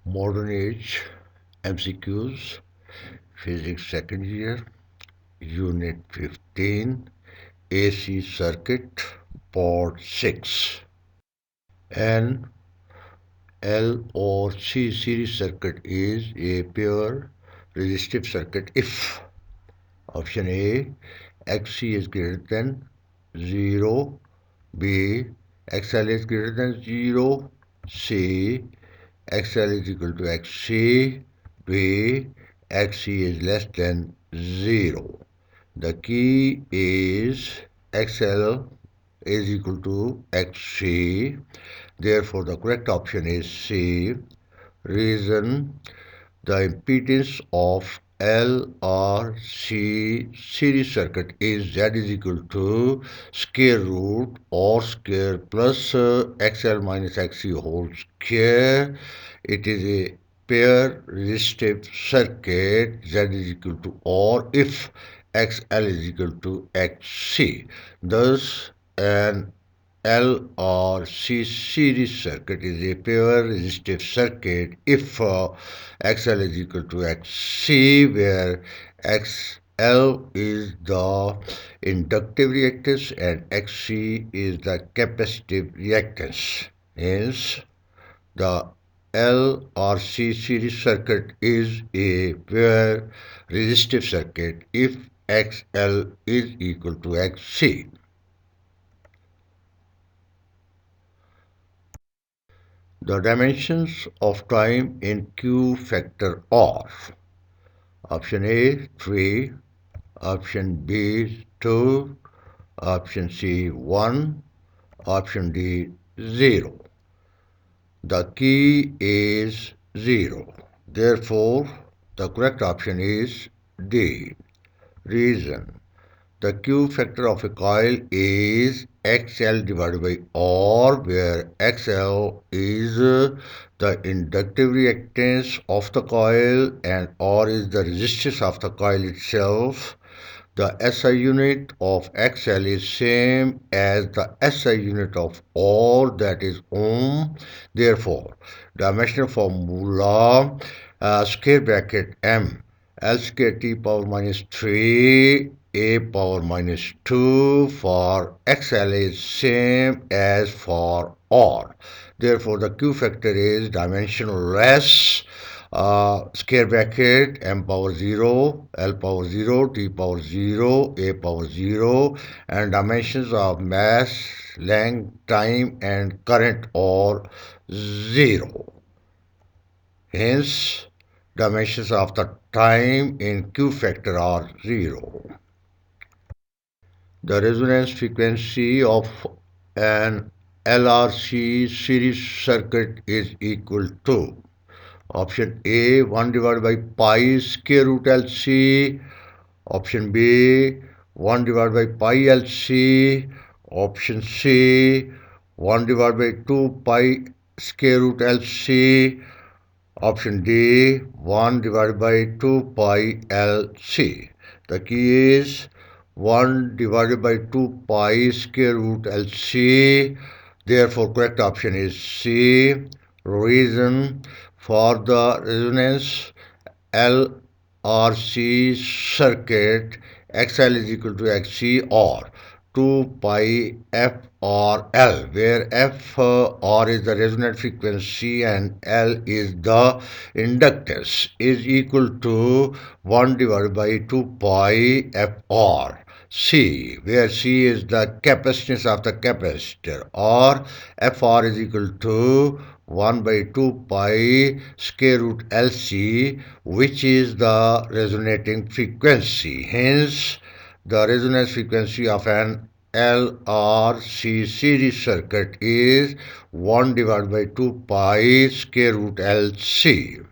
Modernage MCQs Physics second year Unit 15 AC Circuit Part 6. An L or C series circuit is a pure resistive circuit if option A XC is greater than 0, B XL is greater than 0, C XL is equal to XC, B XC is less than 0. The key is XL is equal to XC. Therefore, the correct option is C. Reason: the impedance of LRC series circuit is Z is equal to square root or square plus XL minus XC whole square. It is a pair resistive circuit. Z is equal to or if XL is equal to XC. Thus, an L or C series circuit is a pure resistive circuit if XL is equal to XC, where XL is the inductive reactance and XC is the capacitive reactance. Hence, the L or C series circuit is a pure resistive circuit if XL is equal to XC. The dimensions of time in Q factor are option A 3, option B 2, option C 1, option D 0. The key is 0. Therefore, the correct option is D. Reason: the Q factor of a coil is XL divided by R, where XL is the inductive reactance of the coil and R is the resistance of the coil itself. The SI unit of XL is same as the SI unit of R, that is ohm. Therefore, dimensional formula square bracket M L square T power minus 3 A power minus 2 for XL is same as for R. Therefore, the Q factor is dimensionless. Square bracket M power 0, L power 0, T power 0, A power 0, and dimensions of mass, length, time, and current are 0. Hence, dimensions of the time in Q factor are 0. The resonance frequency of an LRC series circuit is equal to option A 1 divided by pi square root LC, option B 1 divided by pi LC, option C 1 divided by 2 pi square root LC, option D 1 divided by 2 pi LC. The key is 1 divided by 2 pi square root LC. Therefore, correct option is C. Reason: for the resonance LRC circuit, XL is equal to XC or 2 pi F or L, where F R is the resonant frequency and L is the inductance, is equal to 1 divided by 2 pi F R. C, where C is the capacitance of the capacitor, or Fr is equal to 1 by 2 pi square root LC, which is the resonating frequency. Hence, the resonance frequency of an LRC series circuit is 1 divided by 2 pi square root LC.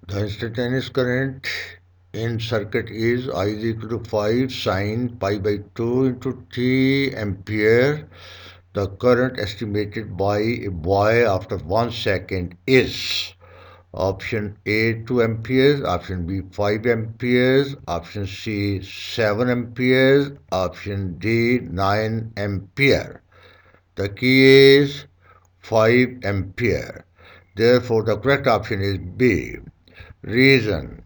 The instantaneous current in circuit is I is equal to 5 sine pi by 2 into t ampere. The current estimated by a boy after 1 second is option A 2 amperes, option B 5 amperes, option C 7 amperes, option D 9 ampere. The key is 5 ampere. Therefore, the correct option is B. Reason.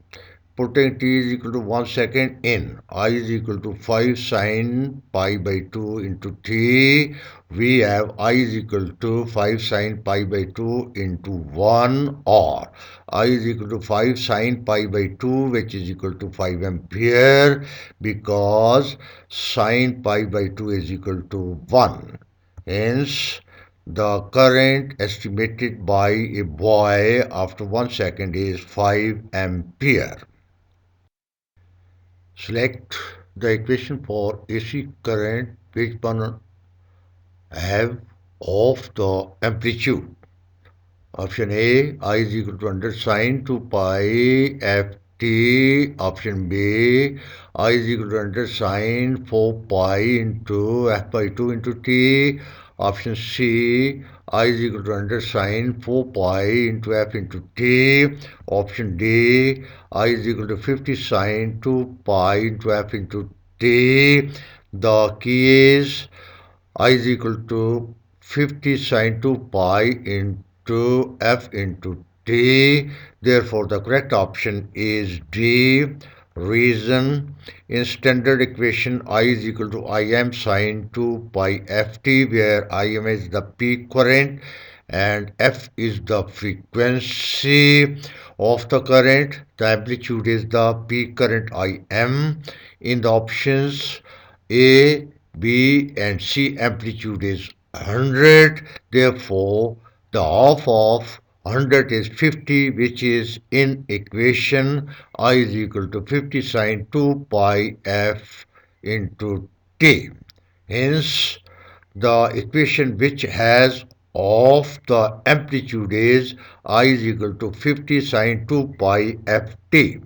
Putting t is equal to 1 second in, I is equal to 5 sine pi by 2 into t, we have I is equal to 5 sine pi by 2 into 1, or I is equal to 5 sine pi by 2, which is equal to 5 ampere, because sine pi by 2 is equal to 1. Hence, the current estimated by a boy after 1 second is 5 ampere. Select the equation for AC current which one have of the amplitude. Option A, I is equal to under sine 2 pi ft. Option B, I is equal to under sine 4 pi into f by 2 into t. Option C, I is equal to under sine 4 pi into f into t. Option D, I is equal to 50 sine 2 pi into f into t. The key is I is equal to 50 sine 2 pi into f into t. Therefore, the correct option is D. Reason. In standard equation, I is equal to Im sine 2 pi ft, where Im is the peak current and f is the frequency of the current. The amplitude is the peak current Im. In the options A, B and C, amplitude is 100. Therefore, the half of 100 is 50, which is in equation I is equal to 50 sine 2 pi f into t. Hence, the equation which has of the amplitude is I is equal to 50 sine 2 pi ft.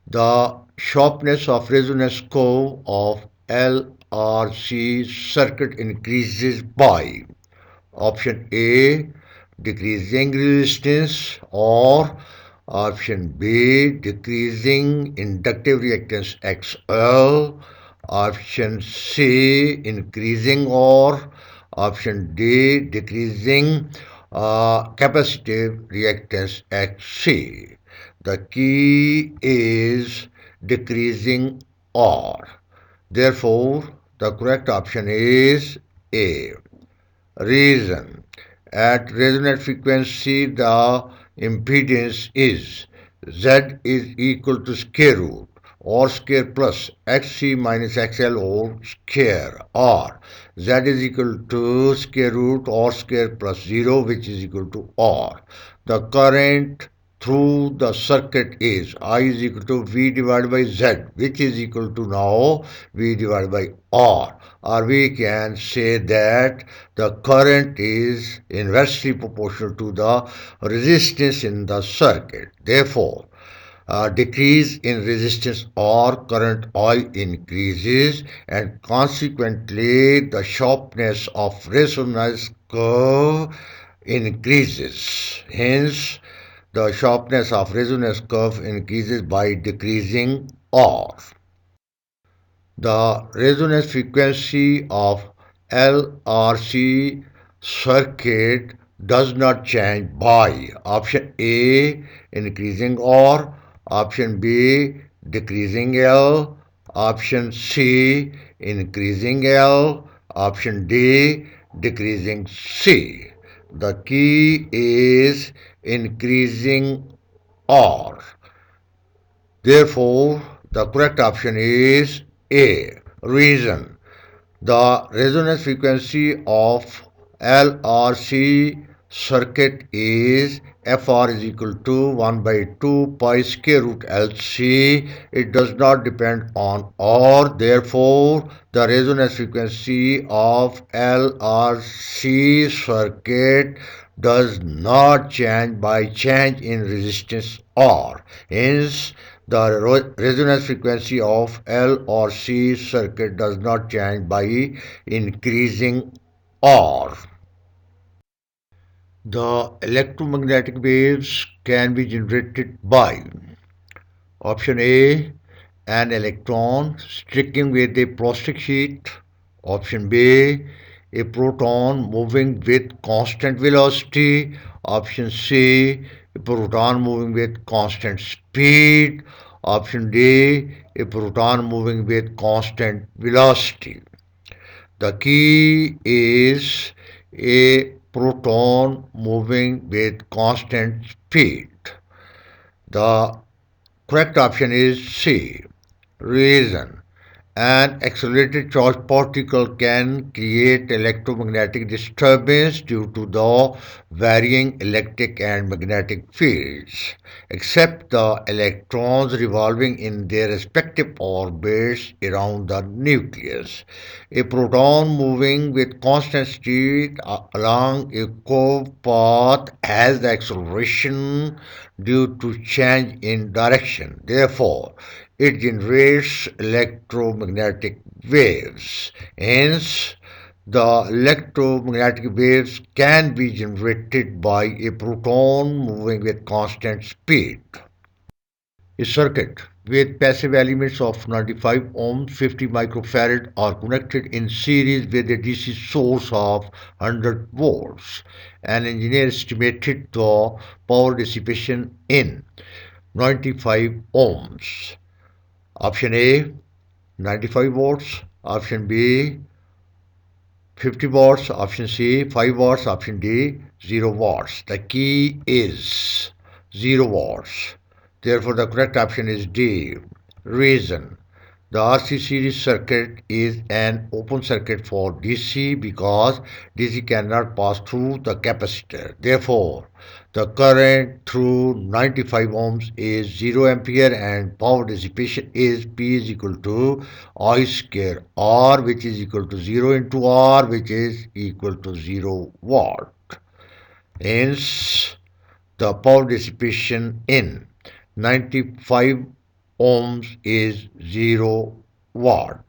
The sharpness of resonance curve of LRC circuit increases by option A, decreasing resistance, or option B, decreasing inductive reactance XL, option C, increasing, or option D, decreasing capacitive reactance XC. The key is decreasing or. Therefore, the correct option is A. Reason. At resonant frequency, the impedance is Z is equal to square root or square plus Xc minus XL or square, or Z is equal to square root or square plus 0, which is equal to R. The current through the circuit is I is equal to V divided by Z, which is equal to now V divided by R. Or we can say that the current is inversely proportional to the resistance in the circuit. Therefore, decrease in resistance or current I increases, and consequently the sharpness of resonance curve increases. Hence, the sharpness of resonance curve increases by decreasing R. The resonance frequency of LRC circuit does not change by option A, increasing or option B, decreasing L, option C, increasing L, option D, decreasing C. The key is increasing R. Therefore, the correct option is A. Reason. The resonance frequency of LRC circuit is Fr is equal to 1 by 2 pi square root LC. It does not depend on R. Therefore, the resonance frequency of LRC circuit does not change by change in resistance R. Hence, the resonance frequency of L or C circuit does not change by increasing R. The electromagnetic waves can be generated by option A, an electron sticking with a plastic sheet. Option B, A proton moving with constant velocity. Option C, a proton moving with constant speed. Option D, a proton moving with constant velocity. The key is a proton moving with constant speed. The correct option is C. Reason. An accelerated charged particle can create electromagnetic disturbance due to the varying electric and magnetic fields, except the electrons revolving in their respective orbits around the nucleus. A proton moving with constant speed along a curved path has the acceleration due to change in direction. Therefore, it generates electromagnetic waves. Hence, the electromagnetic waves can be generated by a proton moving with constant speed. A circuit with passive elements of 95 ohms, 50 microfarad are connected in series with a DC source of 100 volts. An engineer estimated the power dissipation in 95 ohms. Option A, 95 watts. Option B, 50 watts. Option C, 5 watts. Option D, 0 watts. The key is 0 watts. Therefore, the correct option is D. Reason. The RC series circuit is an open circuit for DC because DC cannot pass through the capacitor. Therefore, the current through 95 ohms is 0 ampere and power dissipation is P is equal to I square R, which is equal to 0 into R, which is equal to 0 watt. Hence, the power dissipation in 95 ohms is 0 watt.